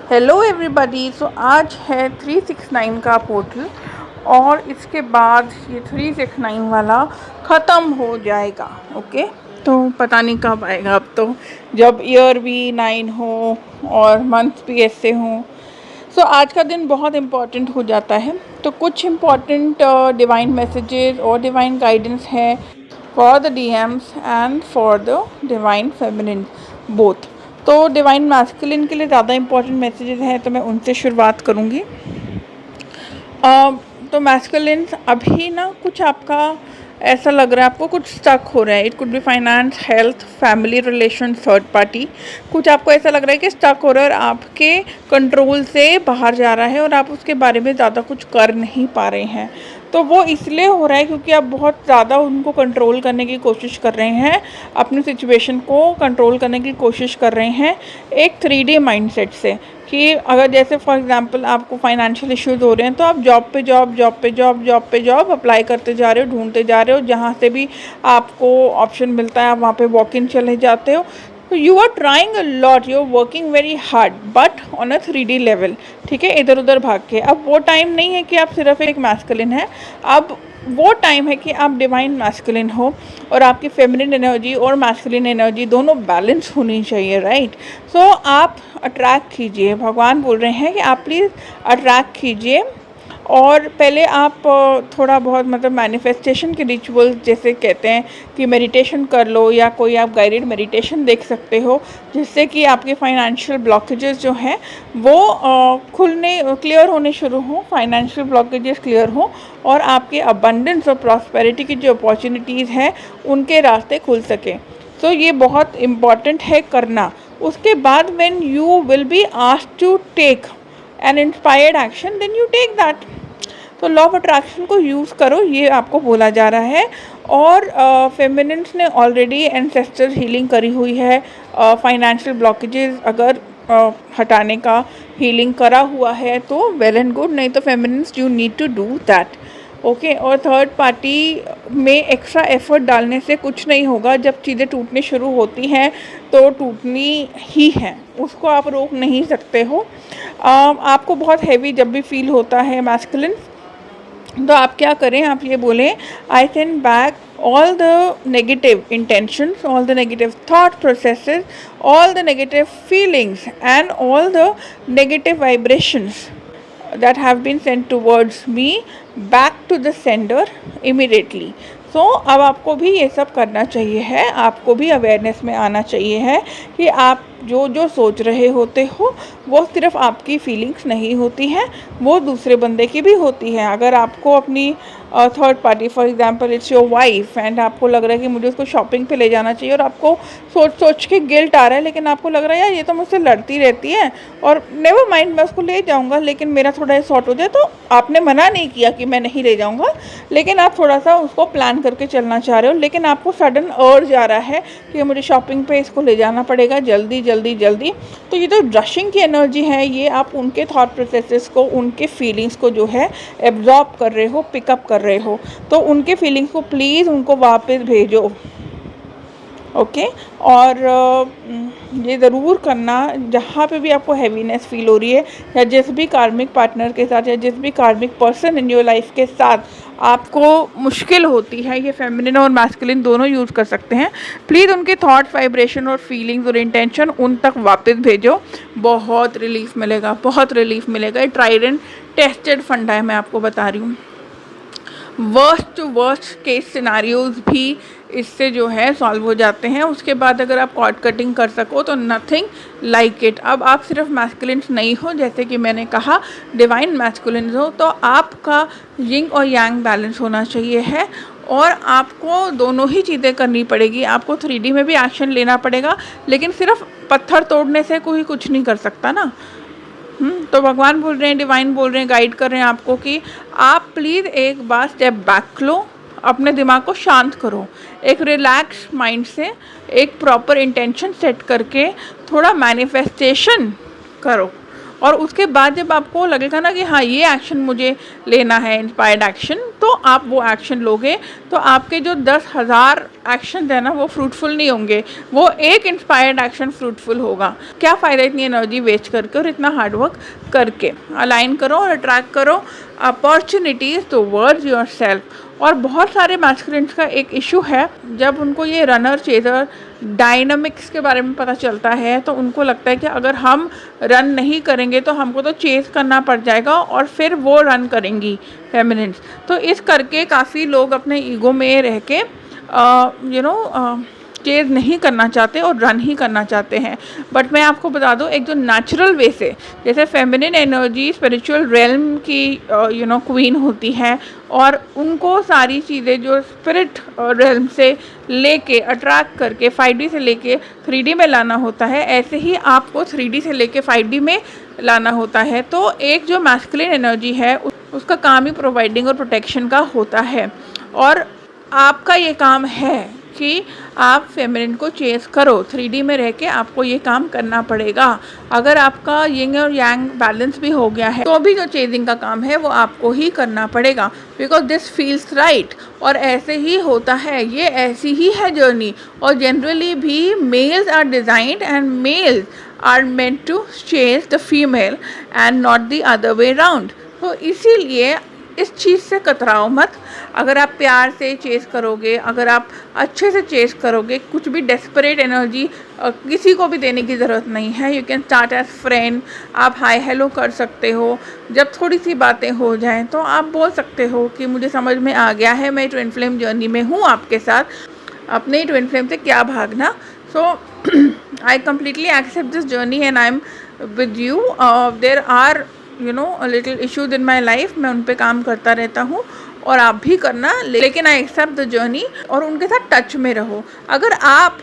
Hello everybody. सो आज है 369 का पोर्टल और इसके बाद ये 369 वाला ख़त्म हो जाएगा। ओके, तो पता नहीं कब आएगा। अब तो जब ईयर भी 9 हो और मंथ भी ऐसे हों। सो आज का दिन बहुत इम्पॉर्टेंट हो जाता है। तो कुछ इम्पॉर्टेंट डिवाइन मैसेजेस और डिवाइन गाइडेंस है for the DMs and for the divine feminine both. तो डिवाइन मैस्कुलिन के लिए ज़्यादा इम्पॉर्टेंट मैसेजेस हैं, तो मैं उनसे शुरुआत करूँगी। तो मैस्कुलिन अभी ना कुछ आपका ऐसा लग रहा है, आपको कुछ स्टक हो रहा है। It could be finance, health, family relation, third party. कुछ आपको ऐसा लग रहा है कि स्टक हो रहा है और आपके कंट्रोल से बाहर जा रहा है और आप उसके बारे में ज़्यादा कुछ कर नहीं पा रहे हैं। तो वो इसलिए हो रहा है क्योंकि आप बहुत ज़्यादा उनको कंट्रोल करने की कोशिश कर रहे हैं, अपनी सिचुएशन को कंट्रोल करने की कोशिश कर रहे हैं एक 3D माइंडसेट से। कि अगर जैसे फॉर एग्जांपल आपको फाइनेंशियल इश्यूज हो रहे हैं तो आप जॉब पे जॉब अप्लाई करते जा रहे हो, ढूंढते जा रहे हो, जहाँ से भी आपको ऑप्शन मिलता है आप वहाँ पे वॉक इन चले जाते हो। तो you are trying a lot, you are working very hard but on a 3D level. ठीक है, इधर उधर भाग के। अब वो टाइम नहीं है कि आप सिर्फ एक मैस्कुलिन है, अब वो टाइम है कि आप डिवाइन मैस्कुलिन हो और आपकी फेमिनिन एनर्जी और मैस्कुलिन एनर्जी दोनों बैलेंस होनी चाहिए, राइट। सो आप अट्रैक्ट कीजिए, भगवान बोल रहे हैं कि आप प्लीज़ अट्रैक्ट कीजिए। और पहले आप थोड़ा बहुत मतलब मैनिफेस्टेशन के रिचुअल्स जैसे कहते हैं कि मेडिटेशन कर लो, या कोई आप गाइडेड मेडिटेशन देख सकते हो जिससे कि आपके फाइनेंशियल ब्लॉकेजेस जो हैं वो क्लियर होने शुरू हों, फाइनेंशियल ब्लॉकेजेस क्लियर हों और आपके अबंडेंस और प्रॉस्पेरिटी की जो अपॉर्चुनिटीज़ हैं उनके रास्ते खुल सकें। तो ये बहुत इम्पॉर्टेंट है करना। उसके बाद when you will be asked to take an inspired action then you take that. तो लॉ ऑफ अट्रैक्शन को यूज़ करो, ये आपको बोला जा रहा है। और फेमिनिन्स ने ऑलरेडी एंसेस्टर हीलिंग करी हुई है। फाइनेंशियल ब्लॉकेजेस अगर हटाने का हीलिंग करा हुआ है तो वेल एंड गुड, नहीं तो feminines you need to do that. Okay, और थर्ड पार्टी में एक्स्ट्रा एफर्ट डालने से कुछ नहीं होगा। जब चीज़ें टूटनी शुरू होती हैं तो टूटनी ही है, उसको आप रोक नहीं सकते हो। आपको बहुत हैवी जब भी फील होता है मैस्कुलिन, तो आप क्या करें, आप ये बोलें I send back all the negative intentions, all the negative thought processes, all the negative feelings and all the negative vibrations that have been sent towards me back to the sender immediately. सो अब आपको भी ये सब करना चाहिए है, आपको भी अवेयरनेस में आना चाहिए है कि आप जो जो सोच रहे होते हो वो सिर्फ आपकी फीलिंग्स नहीं होती हैं, वो दूसरे बंदे की भी होती है। अगर आपको अपनी third party, for example it's your wife, and आपको लग रहा है कि मुझे उसको शॉपिंग पे ले जाना चाहिए और आपको सोच सोच के गिल्ट आ रहा है, लेकिन आपको लग रहा है यार ये तो मुझसे लड़ती रहती है और नेवर माइंड मैं उसको ले जाऊंगा, लेकिन मेरा थोड़ा सॉर्ट हो जाए। तो आपने मना नहीं किया कि मैं नहीं ले जाऊंगा, लेकिन आप थोड़ा सा उसको प्लान करके चलना चाह रहे हो, लेकिन आपको सडन अर्ज आ रहा है कि मुझे शॉपिंग पे इसको ले जाना पड़ेगा जल्दी जल्दी जल्दी। तो ये तो रशिंग की एनर्जी है, ये आप उनके थॉट प्रोसेसेस को, उनके फीलिंग्स को जो है एब्जॉर्ब कर रहे हो, पिकअप कर रहे हो। तो उनके फीलिंग्स को प्लीज़ उनको वापस भेजो। ओके, और ये ज़रूर करना जहाँ पे भी आपको हैवीनेस फील हो रही है, या जिस भी कार्मिक पार्टनर के साथ या जिस भी कार्मिक पर्सन इन योर लाइफ के साथ आपको मुश्किल होती है, ये फेमिनिन और मैस्कुलिन दोनों यूज़ कर सकते हैं। प्लीज़ उनके थॉट्स, वाइब्रेशन और फीलिंग्स और इंटेंशन उन तक वापस भेजो, बहुत रिलीफ मिलेगा, बहुत रिलीफ मिलेगा। ये ट्राइड एंड टेस्टेड फंडा है, मैं आपको बता रही हूँ। Worst to worst case scenarios भी इससे जो है सॉल्व हो जाते हैं। उसके बाद अगर आप कॉर्ड कटिंग कर सको तो नथिंग लाइक इट। अब आप सिर्फ मैस्कुलिन नहीं हो, जैसे कि मैंने कहा डिवाइन मैस्कुलिन हो, तो आपका यिंग और यांग बैलेंस होना चाहिए है और आपको दोनों ही चीज़ें करनी पड़ेगी। आपको 3D में भी एक्शन लेना पड़ेगा, लेकिन सिर्फ पत्थर तोड़ने से कोई कुछ नहीं कर सकता ना। तो भगवान बोल रहे हैं, डिवाइन बोल रहे हैं, गाइड कर रहे हैं आपको कि आप प्लीज़ एक बार स्टेप बैक लो, अपने दिमाग को शांत करो, एक रिलैक्स माइंड से एक प्रॉपर इंटेंशन सेट करके थोड़ा मैनिफेस्टेशन करो और उसके बाद जब आपको लगेगा ना कि हाँ ये एक्शन मुझे लेना है, इंस्पायर्ड एक्शन, तो आप वो एक्शन लोगे। तो आपके जो 10,000 एक्शन है ना वो फ्रूटफुल नहीं होंगे, वो एक इंस्पायर्ड एक्शन फ्रूटफुल होगा। क्या फ़ायदा इतनी एनर्जी वेस्ट करके और इतना हार्डवर्क करके। अलाइन करो और अट्रैक्ट करो अपॉर्चुनिटीज़ टुवर्ड्स योरसेल्फ। और बहुत सारे मैस्कुलिन्स का एक इशू है, जब उनको ये रनर चेजर डायनामिक्स के बारे में पता चलता है तो उनको लगता है कि अगर हम रन नहीं करेंगे तो हमको तो चेज़ करना पड़ जाएगा और फिर वो रन करेंगी फेमिनिन्स। तो इस करके काफ़ी लोग अपने ईगो में रह के चेज़ नहीं करना चाहते और रन ही करना चाहते हैं। बट मैं आपको बता दूं, एक जो नेचुरल वे से, जैसे फेमिनिन एनर्जी स्पिरिचुअल रेल्म की क्वीन होती है और उनको सारी चीज़ें जो स्पिरिट रेल्म से लेके अट्रैक्ट करके 5D से लेके 3D में लाना होता है, ऐसे ही आपको 3D से लेके 5D में लाना होता है। तो एक जो मैस्कुलिन एनर्जी है उसका काम ही प्रोवाइडिंग और प्रोटेक्शन का होता है, और आपका ये काम है कि आप फेमिनिन को चेज़ करो। 3D में रह के आपको ये काम करना पड़ेगा। अगर आपका यिंग और यांग बैलेंस भी हो गया है तो भी जो चेजिंग का काम है वो आपको ही करना पड़ेगा, बिकॉज दिस फील्स राइट। और ऐसे ही होता है, ये ऐसी ही है जर्नी। और जनरली भी males are designed and males are meant to chase the female and not the other way round. तो इसीलिए इस चीज़ से कतराओ मत। अगर आप प्यार से चेज़ करोगे, अगर आप अच्छे से चेज़ करोगे, कुछ भी डेस्परेट एनर्जी किसी को भी देने की ज़रूरत नहीं है। You can start as friend, आप हाय हेलो कर सकते हो। जब थोड़ी सी बातें हो जाएं तो आप बोल सकते हो कि मुझे समझ में आ गया है, मैं ट्विन फ्लेम जर्नी में हूँ आपके साथ, अपने ट्विन फ्लेम से क्या भागना। So I completely accept this journey and I am with you. There are little issues in my life, मैं उन पे काम करता रहता हूँ और आप भी करना, लेकिन आई एक्सेप्ट द जर्नी। और उनके साथ टच में रहो। अगर आप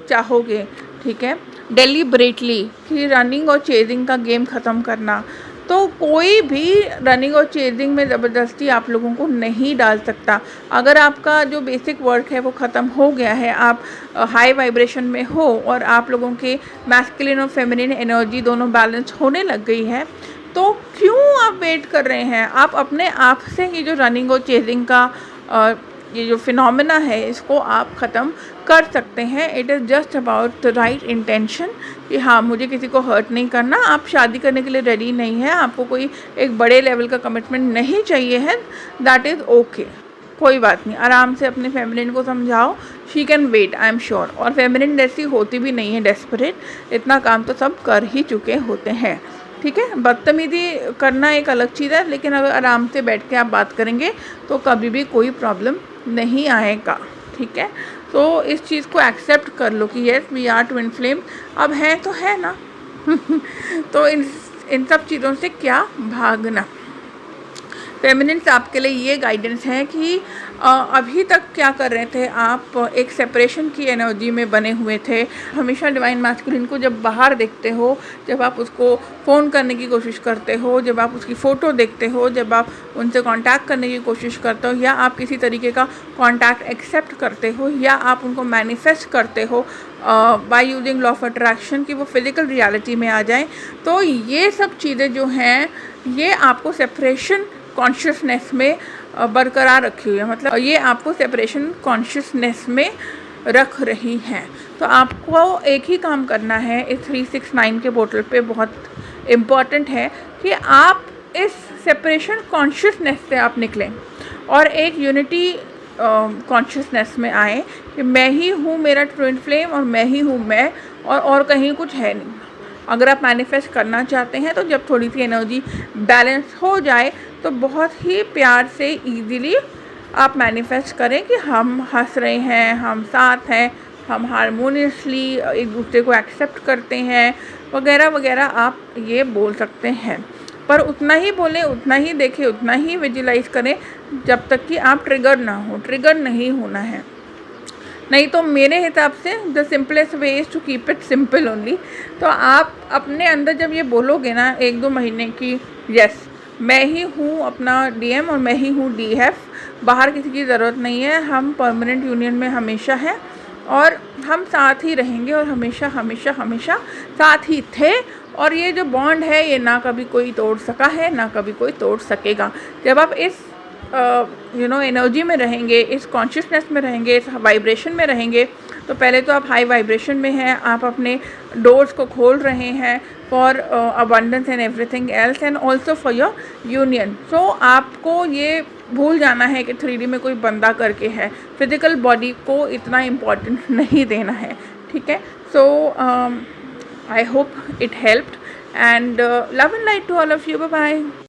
चाहोगे, ठीक है, डेलिबरेटली कि रनिंग और चेजिंग का गेम ख़त्म करना, तो कोई भी रनिंग और चेजिंग में ज़बरदस्ती आप लोगों को नहीं डाल सकता। अगर आपका जो बेसिक वर्क है वो ख़त्म हो गया है, आप हाई वाइब्रेशन में हो और आप लोगों के मैस्कुलिन और फेमिनिन एनर्जी दोनों बैलेंस होने लग गई है, तो क्यों आप वेट कर रहे हैं। आप अपने आप से ये जो रनिंग और चेजिंग का ये जो फिनोमेना है इसको आप ख़त्म कर सकते हैं। It is just about the right intention कि हाँ मुझे किसी को हर्ट नहीं करना। आप शादी करने के लिए रेडी नहीं है, आपको कोई एक बड़े लेवल का कमिटमेंट नहीं चाहिए है, दैट इज़ ओके, कोई बात नहीं। आराम से अपने फेमिनिन को समझाओ, she can wait, I am sure. और फेमिनिन जैसी होती भी नहीं है डेस्परेट, इतना काम तो सब कर ही चुके होते हैं, ठीक है। बदतमीजी करना एक अलग चीज़ है, लेकिन अगर आराम से बैठ के आप बात करेंगे तो कभी भी कोई प्रॉब्लम नहीं आएगा, ठीक है। तो इस चीज़ को एक्सेप्ट कर लो कि yes we are twin flame, अब है तो है ना। तो इन सब चीज़ों से क्या भागना। फेमिनिन्स आपके लिए ये गाइडेंस है कि अभी तक क्या कर रहे थे आप, एक सेपरेशन की एनर्जी में बने हुए थे। हमेशा डिवाइन मैस्कुलिन को जब बाहर देखते हो, जब आप उसको फ़ोन करने की कोशिश करते हो, जब आप उसकी फ़ोटो देखते हो, जब आप उनसे कांटेक्ट करने की कोशिश करते हो, या आप किसी तरीके का कांटेक्ट एक्सेप्ट करते हो, या आप उनको मैनिफेस्ट करते हो by using law of attraction कि वो फिज़िकल रियलिटी में आ जाएं, तो ये सब चीज़ें जो हैं ये आपको सेपरेशन कॉन्शियसनेस में बरकरार रखी हुई है। मतलब ये आपको सेपरेशन कॉन्शियसनेस में रख रही हैं। तो आपको एक ही काम करना है, इस 369 के पोर्टल पे बहुत इम्पॉर्टेंट है कि आप इस सेपरेशन कॉन्शियसनेस से आप निकलें और एक यूनिटी कॉन्शियसनेस में आए कि मैं ही हूँ मेरा ट्विन फ्लेम और मैं ही हूँ मैं, और कहीं कुछ है नहीं। अगर आप मैनिफेस्ट करना चाहते हैं तो जब थोड़ी सी एनर्जी बैलेंस हो जाए तो बहुत ही प्यार से इजीली आप मैनिफेस्ट करें कि हम हंस रहे हैं, हम साथ हैं, हम हारमोनियसली एक दूसरे को एक्सेप्ट करते हैं, वगैरह वगैरह आप ये बोल सकते हैं। पर उतना ही बोलें, उतना ही देखें, उतना ही विजुलाइज करें जब तक कि आप ट्रिगर ना हो। ट्रिगर नहीं होना है, नहीं तो मेरे हिसाब से the simplest way is to keep it simple only. तो आप अपने अंदर जब ये बोलोगे ना 1-2 महीने की, यस मैं ही हूँ अपना DM और मैं ही हूँ DF, बाहर किसी की ज़रूरत नहीं है, हम परमानेंट यूनियन में हमेशा हैं और हम साथ ही रहेंगे और हमेशा हमेशा हमेशा साथ ही थे और ये जो बॉन्ड है ये ना कभी कोई तोड़ सका है, ना कभी कोई तोड़ सकेगा। जब आप इस एनर्जी में रहेंगे, इस कॉन्शियसनेस में रहेंगे, इस वाइब्रेशन में रहेंगे, तो पहले तो आप हाई वाइब्रेशन में हैं, आप अपने डोर्स को खोल रहे हैं for abundance and everything else and also for your union. So आपको ये भूल जाना है कि 3D में कोई बंदा करके है, फिजिकल बॉडी को इतना इम्पोर्टेंस नहीं देना है, ठीक है। So I hope it helped and love and light to all of you, bye bye.